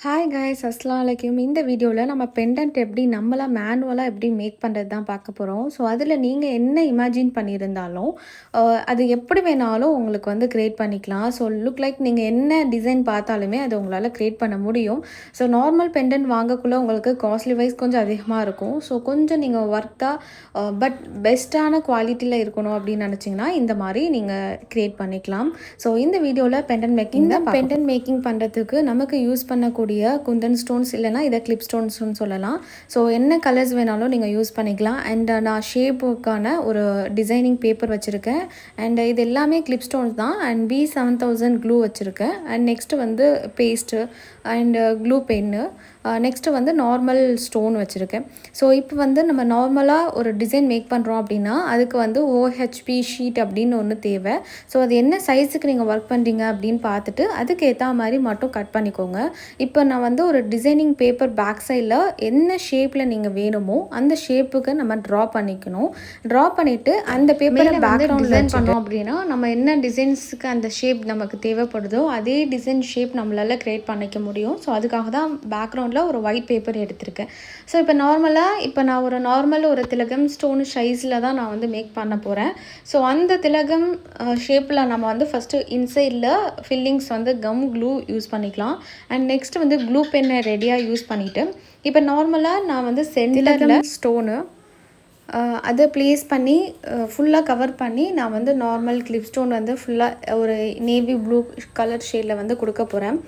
Hi guys அஸ்லாம் வலைக்கும். இந்த வீடியோவில் நம்ம பெண்டன்ட் எப்படி நம்மளாக மேனுவலாக எப்படி மேக் பண்ணுறது தான் பார்க்க போகிறோம். ஸோ அதில் நீங்கள் என்ன இமேஜின் பண்ணியிருந்தாலும் அது எப்படி வேணாலும் உங்களுக்கு வந்து க்ரியேட் பண்ணிக்கலாம். ஸோ லுக் லைக் நீங்கள் என்ன டிசைன் பார்த்தாலுமே அது உங்களால் க்ரியேட் பண்ண முடியும். ஸோ நார்மல் பெண்டன்ட் வாங்கக்குள்ளே உங்களுக்கு காஸ்ட்லி வைஸ் கொஞ்சம் அதிகமாக இருக்கும். ஸோ கொஞ்சம் நீங்கள் ஒர்த்தாக பட் பெஸ்ட்டான குவாலிட்டியில் இருக்கணும் அப்படின்னு நினச்சிங்கன்னா இந்த மாதிரி நீங்கள் க்ரியேட் பண்ணிக்கலாம். ஸோ இந்த வீடியோவில் பெண்டன்ட் மேக்கிங் தான் பெண்டன்ட் மேக்கிங் பண்ணுறதுக்கு நமக்கு யூஸ் பண்ணக்கூடிய குந்தன் ஸ்டோன்ஸ் இல்லைனா இதை கிளிப் ஸ்டோன்ஸ்னு சொல்லலாம். ஸோ என்ன கலர்ஸ் வேணாலும் நீங்கள் யூஸ் பண்ணிக்கலாம். அண்ட் நான் ஷேப்புக்கான ஒரு டிசைனிங் பேப்பர் வச்சுருக்கேன். அண்ட் இது எல்லாமே கிளிப் ஸ்டோன்ஸ் தான். அண்ட் B7000 க்ளூ வச்சுருக்கேன். அண்ட் நெக்ஸ்ட்டு வந்து paste and glue pen, next வந்து நார்மல் ஸ்டோன் வச்சுருக்கேன். ஸோ இப்போ வந்து நம்ம நார்மலாக ஒரு டிசைன் மேக் பண்ணுறோம் அப்படின்னா அதுக்கு வந்து OHP ஷீட் அப்படின்னு ஒன்று தேவை. ஸோ அது என்ன சைஸுக்கு நீங்கள் ஒர்க் பண்ணுறீங்க அப்படின்னு பார்த்துட்டு அதுக்கு ஏற்ற மாதிரி மட்டும் கட் பண்ணிக்கோங்க. இப்போ நான் வந்து ஒரு டிசைனிங் பேப்பர் பேக் சைடில் என்ன ஷேப்பில் நீங்கள் வேணுமோ அந்த ஷேப்புக்கு நம்ம ட்ரா பண்ணிக்கணும். ட்ரா பண்ணிவிட்டு அந்த பேப்பரை பேக்ரவுண்ட் டிசைன் பண்ணோம் அப்படின்னா நம்ம என்ன டிசைன்ஸுக்கு அந்த ஷேப் நமக்கு தேவைப்படுதோ அதே டிசைன் ஷேப் நம்மளால் க்ரியேட் பண்ணிக்க முடியும். ஸோ அதுக்காக தான் பேக்ரவுண்டில் ஒரு ஒயிட் பேப்பர் எடுத்திருக்கேன். ஸோ இப்போ நான் ஒரு நார்மல் ஒரு திலகம் ஸ்டோன் சைஸில் தான் நான் வந்து மேக் பண்ண போகிறேன். ஸோ அந்த திலகம் ஷேப்பில் நம்ம வந்து ஃபஸ்ட்டு இன்சைடில் ஃபில்லிங்ஸ் வந்து கம் க்ளூ யூஸ் பண்ணிக்கலாம். அண்ட் நெக்ஸ்ட் வந்து க்ளூ பென்னை ரெடியாக யூஸ் பண்ணிவிட்டு இப்போ நார்மலாக நான் வந்து சென்டரில் ஸ்டோனு அதை ப்ளேஸ் பண்ணி ஃபுல்லாக கவர் பண்ணி நான் வந்து நார்மல் கிளிப் ஸ்டோன் வந்து ஃபுல்லாக ஒரு நேவி ப்ளூ கலர் ஷேடில் வந்து கொடுக்க போகிறேன்.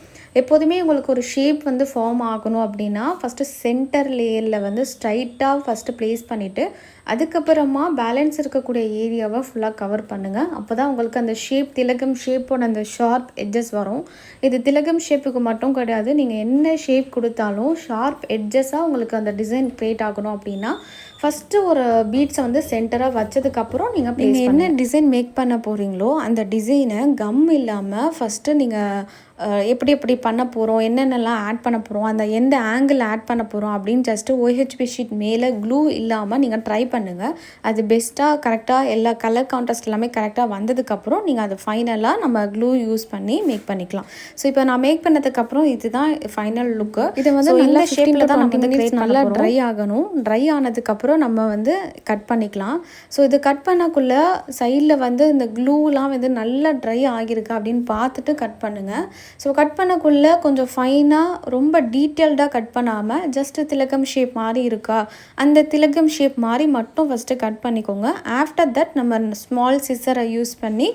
எப்போதுமே உங்களுக்கு ஒரு ஷேப் வந்து ஃபார்ம் ஆகணும் அப்படின்னா ஃபஸ்ட்டு சென்டர் லேயரில் வந்து ஸ்ட்ரைட்டாக ஃபஸ்ட்டு ப்ளேஸ் பண்ணிவிட்டு அதுக்கப்புறமா பேலன்ஸ் இருக்கக்கூடிய ஏரியாவை ஃபுல்லாக கவர் பண்ணுங்கள். அப்போ தான் உங்களுக்கு அந்த ஷேப் திலகம் ஷேப்போட அந்த ஷார்ப் எட்ஜஸ் வரும். இது திலகம் ஷேப்புக்கு மட்டும் கிடையாது, நீங்கள் என்ன ஷேப் கொடுத்தாலும் ஷார்ப் எட்ஜஸாக உங்களுக்கு அந்த டிசைன் க்ரியேட் ஆகணும் அப்படின்னா ஃபஸ்ட்டு ஒரு பீட்ஸை வந்து சென்டராக வச்சதுக்கப்புறம் நீங்கள் என்ன டிசைன் மேக் பண்ண போகிறீங்களோ அந்த டிசைனை கம் இல்லாமல் ஃபஸ்ட்டு நீங்கள் எப்படி பண்ண போகிறோம், என்னென்னலாம் ஆட் பண்ண போகிறோம், அந்த எந்த ஆங்கிள் ஆட் பண்ண போகிறோம் அப்படின்னு ஜஸ்ட்டு OHP ஷீட் மேலே க்ளூ இல்லாமல் நீங்கள் ட்ரை பண்ணுங்கள். அது பெஸ்ட்டாக கரெக்டாக எல்லா கலர் கான்ட்ராஸ்ட் எல்லாமே கரெக்டாக வந்ததுக்கப்புறம் நீங்கள் அதை ஃபைனலாக நம்ம க்ளூ யூஸ் பண்ணி மேக் பண்ணிக்கலாம். ஸோ இப்போ நான் மேக் பண்ணதுக்கப்புறம் இதுதான் ஃபைனல் லுக்கு. இதை வந்து நல்ல ஷேப்பில் தான் நம்ம வந்து நல்லா ட்ரை ஆகணும். ட்ரை ஆனதுக்கப்புறம் நம்ம வந்து கட் பண்ணிக்கலாம். ஸோ இது கட் பண்ணக்குள்ளே சைடில் வந்து இந்த க்ளூலாம் வந்து நல்லா ட்ரை ஆகியிருக்கு அப்படின்னு பார்த்துட்டு கட் பண்ணுங்கள். ஸோ கட் பண்ணக்குள்ளே கொஞ்சம் ஃபைனாக ரொம்ப டீட்டெயில்டாக கட் பண்ணாமல் ஜஸ்ட்டு திலகம் ஷேப் மாதிரி இருக்கா அந்த திலகம் ஷேப் மாதிரி மட்டும் ஃபஸ்ட்டு கட் பண்ணிக்கோங்க. ஆஃப்டர் தட் நம்ம ஸ்மால் சிசரை யூஸ் பண்ணி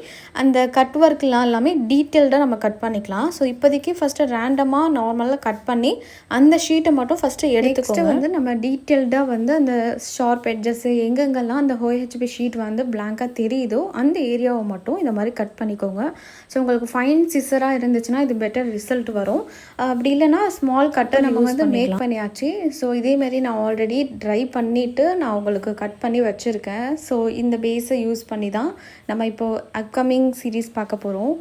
அந்த கட் ஒர்க்லாம் எல்லாமே டீட்டெயில்டாக நம்ம கட் பண்ணிக்கலாம். ஸோ இப்போதைக்கு ஃபஸ்ட்டு ரேண்டமாக நார்மலாக கட் பண்ணி அந்த ஷீட்டை மட்டும் ஃபஸ்ட்டு எடுத்துக்கோங்க. வந்து நம்ம டீட்டெயில்டாக வந்து அந்த ஷார்ப் எட்ஜஸ்ஸு எங்கெங்கெல்லாம் அந்த OHP ஷீட் வந்து பிளாங்காக தெரியுதோ அந்த ஏரியாவை மட்டும் இந்த மாதிரி கட் பண்ணிக்கோங்க. ஸோ உங்களுக்கு ஃபைன் சிசராக இருந்துச்சுன்னா இது பெட்டர் ரிசல்ட் வரும். அப்படி இல்லைனா ஸ்மால் கட்டர் நம்ம வந்து மேக் பண்ணியாச்சு. ஸோ இதேமாரி நான் ஆல்ரெடி ட்ரை பண்ணிவிட்டு நான் உங்களுக்கு கட் பண்ணி வச்சுருக்கேன். ஸோ இந்த பேஸை யூஸ் பண்ணி தான் நம்ம இப்போது அப்கமிங் சீரீஸ் பார்க்க போகிறோம்.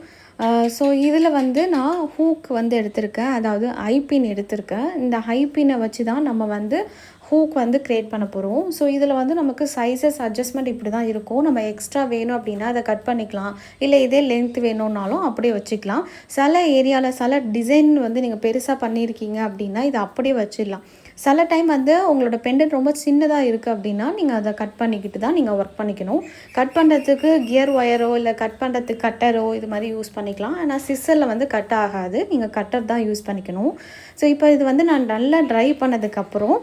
ஸோ இதில் வந்து நான் ஹூக் வந்து எடுத்திருக்கேன், அதாவது ஐபின் எடுத்திருக்கேன். இந்த ஐபினை வச்சு தான் நம்ம வந்து ஹூக் வந்து க்ரியேட் பண்ண போகிறோம். ஸோ இதில் வந்து நமக்கு சைஸஸ் அட்ஜஸ்ட்மெண்ட் இப்படி தான் இருக்கும். நம்ம எக்ஸ்ட்ரா வேணும் அப்படின்னா அதை கட் பண்ணிக்கலாம், இல்லை இதே லென்த் வேணும்னாலும் அப்படியே வச்சுக்கலாம். சில ஏரியாவில் சில டிசைன் வந்து நீங்கள் பெருசாக பண்ணியிருக்கீங்க அப்படின்னா இதை அப்படியே வச்சிடலாம். சில டைம் வந்து உங்களோட பெண்டன்ட் ரொம்ப சின்னதாக இருக்குது அப்படின்னா நீங்கள் அதை கட் பண்ணிக்கிட்டு தான் நீங்கள் ஒர்க் பண்ணிக்கணும். கட் பண்ணுறதுக்கு கியர் ஒயரோ இல்லை கட் பண்ணுறதுக்கு கட்டரோ இது மாதிரி யூஸ் பண்ணிக்கலாம். ஆனால் சிசரில் வந்து கட் ஆகாது, நீங்கள் கட்டர் தான் யூஸ் பண்ணிக்கணும். ஸோ இப்போ இது வந்து நான் நல்லா ட்ரை பண்ணதுக்கப்புறம்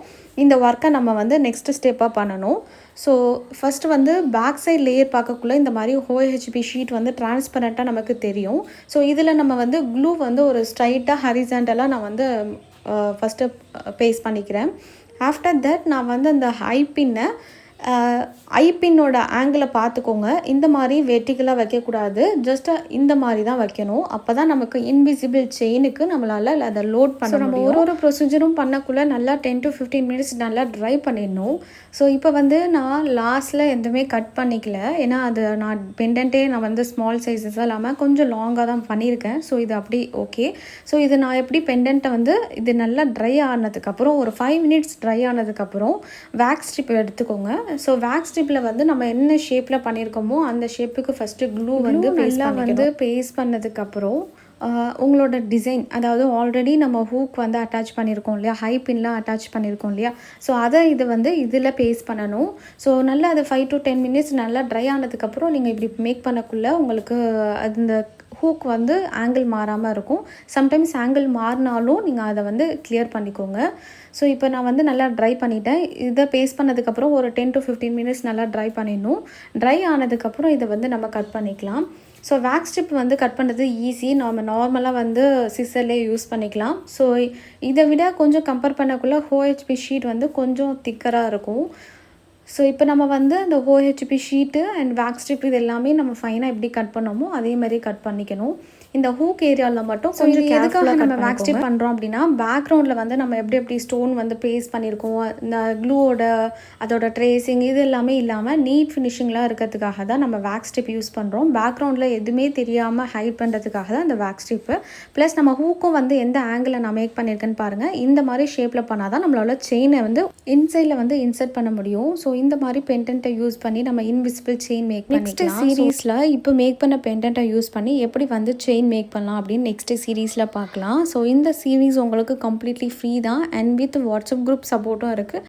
இந்த ஒர்க்கை நம்ம வந்து நெக்ஸ்ட் ஸ்டெப்பாக பண்ணணும். ஸோ ஃபஸ்ட்டு வந்து பேக் சைட் லேயர் பார்க்கக்குள்ளே இந்த மாதிரி OHP ஷீட் வந்து டிரான்ஸ்பரண்ட்டாக நமக்கு தெரியும். ஸோ இதில் நம்ம வந்து க்ளூ வந்து ஒரு ஸ்ட்ரைட்டாக ஹரிசாண்டலாக நான் வந்து ஃபஸ்ட்டு பேஸ்ட் பண்ணிக்கிறேன். ஆஃப்டர் தட் நான் வந்து அந்த ஐபின்னோட ஆங்கிளை பார்த்துக்கோங்க. இந்த மாதிரி வெர்டிகலாக வைக்கக்கூடாது, ஜஸ்ட் இந்த மாதிரி தான் வைக்கணும். அப்போ தான் நமக்கு இன்விசிபிள் செயினுக்கு நம்மளால் அதை லோட் பண்ண முடியும். நம்ம ஒரு ப்ரொசீஜரும் பண்ணக்குள்ளே நல்லா 10 to 15 minutes நல்லா ட்ரை பண்ணிடணும். ஸோ இப்போ வந்து நான் லாஸ்ட்டில் எதுவுமே கட் பண்ணிக்கல, ஏன்னா அது நான் பெண்டன்ட்டே நான் வந்து ஸ்மால் சைஸஸாக இல்லாமல் கொஞ்சம் லாங்காக தான் பண்ணியிருக்கேன். ஸோ இது அப்படி ஓகே. ஸோ இது நான் எப்படி பெண்டன்ட்டை வந்து இது நல்லா ட்ரை ஆனதுக்கப்புறம் ஒரு 5 minutes ட்ரை ஆனதுக்கப்புறம் வேக்ஸ் ஸ்ட்ரிப் எடுத்துக்கோங்க. ஸோ வேக்ஸ் ஸ்ட்ரிப்பில் வந்து நம்ம என்ன ஷேப்பில் பண்ணியிருக்கோமோ அந்த ஷேப்புக்கு ஃபஸ்ட்டு க்ளூ வந்து நல்லா வந்து பேஸ்ட் பண்ணதுக்கப்புறம் உங்களோட டிசைன் அதாவது ஆல்ரெடி நம்ம ஹூக் வந்து அட்டாச் பண்ணியிருக்கோம் இல்லையா, ஹை பின்லாம் அட்டாச் பண்ணியிருக்கோம் இல்லையா, ஸோ அதை இது வந்து இதில் பேஸ்ட் பண்ணணும். ஸோ நல்லா அது 5 to 10 மினிட்ஸ் நல்லா ட்ரை ஆனதுக்கப்புறம் நீங்கள் இப்படி மேக் பண்ணக்குள்ளே உங்களுக்கு அந்த ஹூக் வந்து ஆங்கிள் மாறாமல் இருக்கும். சம்டைம்ஸ் ஆங்கிள் மாறினாலும் நீங்கள் அதை வந்து கிளியர் பண்ணிக்கோங்க. ஸோ இப்போ நான் வந்து நல்லா ட்ரை பண்ணிட்டேன். இதை பேஸ்ட் பண்ணதுக்கப்புறம் ஒரு 10 to 15 மினிட்ஸ் நல்லா ட்ரை பண்ணிடணும். ட்ரை ஆனதுக்கப்புறம் இதை வந்து நம்ம கட் பண்ணிக்கலாம். ஸோ வேக்ஸ் ஸ்ட்ரிப் வந்து கட் பண்ணுறது ஈஸி. நம்ம நார்மலாக வந்து சிசர்லேயே யூஸ் பண்ணிக்கலாம். ஸோ இதை விட கொஞ்சம் கம்பேர் பண்ணக்குள்ள OHP ஷீட் வந்து கொஞ்சம் திக்கராக இருக்கும். ஸோ இப்போ நம்ம வந்து அந்த OHP sheet and wax strip இது எல்லாமே நம்ம ஃபைனாக எப்படி கட் பண்ணோமோ அதே மாதிரி கட் பண்ணிக்கணும். இந்த ஹூக் ஏரியாவில் மட்டும் கொஞ்சம் எதுக்காக நம்ம வேக்ஸ் ஸ்ட்ரிப் பண்ணுறோம் அப்படின்னா, பேக்ரவுண்டில் வந்து நம்ம எப்படி ஸ்டோன் வந்து பேஸ்ட் பண்ணியிருக்கோம், இந்த க்ளூவோட அதோட ட்ரேசிங் இது எல்லாமே இல்லாமல் நீட் ஃபினிஷிங்லாம் இருக்கிறதுக்காக தான் நம்ம வேக்ஸ் ஸ்ட்ரிப் யூஸ் பண்ணுறோம். பேக்ரவுண்டில் எதுவுமே தெரியாமல் ஹைட் பண்ணுறதுக்காக தான் இந்த வேக்ஸ் ஸ்ட்ரிப்பு. ப்ளஸ் நம்ம ஹூக்கும் வந்து எந்த ஆங்கிளில் நான் மேக் பண்ணியிருக்கேன்னு பாருங்கள். இந்த மாதிரி ஷேப்பில் பண்ணால் தான் நம்மளால செயினை வந்து இன்சைடில் வந்து இன்சர்ட் பண்ண முடியும். ஸோ இந்த மாதிரி பெண்டன்ட்டை யூஸ் பண்ணி நம்ம இன்விசிபிள் செயின் மேக் பண்ணிக்கலாம். நெக்ஸ்ட் சீரீஸில் இப்போ மேக் பண்ண பெண்டன்ட்டை யூஸ் பண்ணி எப்படி வந்து செயின் மேக் பண்ணலாம் அப்படின்னு நெக்ஸ்ட் சீரீஸில் பார்க்கலாம். ஸோ இந்த சீரீஸ் உங்களுக்கு கம்ப்ளீட்லி ஃப்ரீ தான் அண்ட் வித் வாட்ஸ்அப் குரூப் சப்போர்ட்டும் இருக்குது.